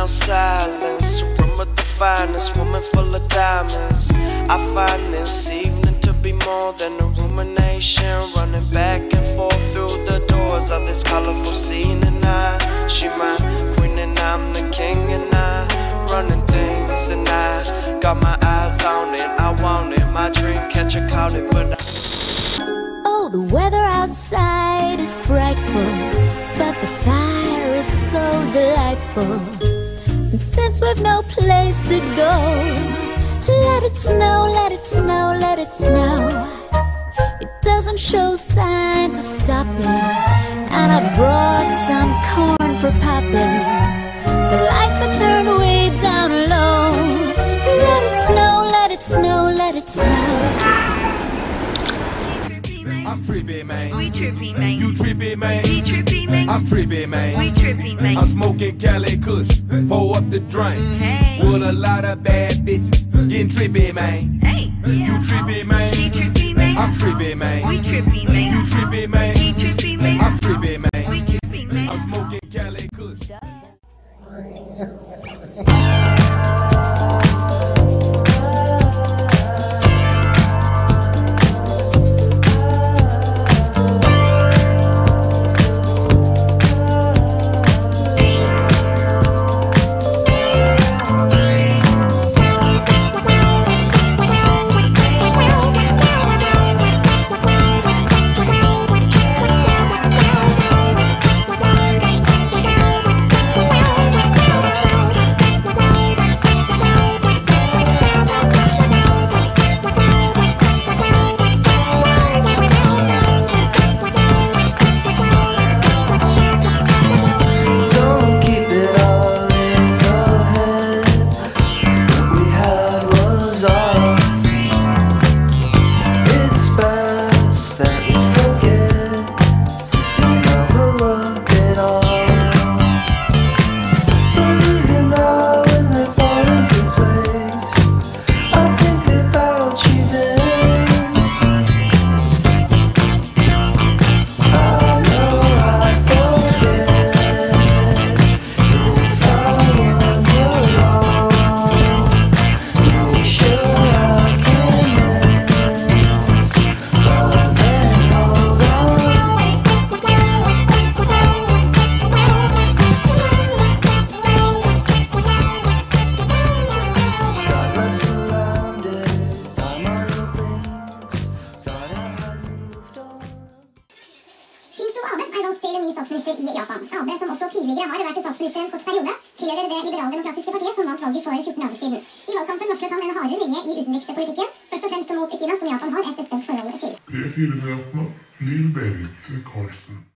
out silence. A room with the finest woman full of diamonds. I find this evening to be more than a rumination, running back and forth through the doors of this colorful scene. And she my queen and I'm the king, and I running things, and I got my eyes on it. I want it, my dream catch a call it, but oh, the weather outside is frightful, but the fire is so delightful. And since we've no place to go, let it snow, let it snow, let it snow. It doesn't show signs of stopping, and I've brought some corn for popping. The lights are turned way down low. Let it snow, let it snow, let it snow. I'm trippy, man. We trippy, man. You trippy, man. We trippy, man. I'm trippy, man. We trippy, man. I'm smoking Cali Kush, pour up the drink. Hey. With a lot of bad bitches, getting trippy, man. Hey. You trippy, man. She trippy, man. I'm trippy, man. We trippy, man. You trippy, man. He trippy, man. I'm trippy, man. We trippy, man. I'm smoking Cali Kush. statsminister i Japan. Abe, som også tidligere har vært statsminister en kort periode, tilhører det liberaldemokratiske partiet som vant valget for 14 dager siden. I valgkampen varslet han en hardere linje i utenrikspolitikken, først og fremst mot Kina, som Japan har et bestemt forhold til. P4-nyhetene, Liv Berit Karlsen.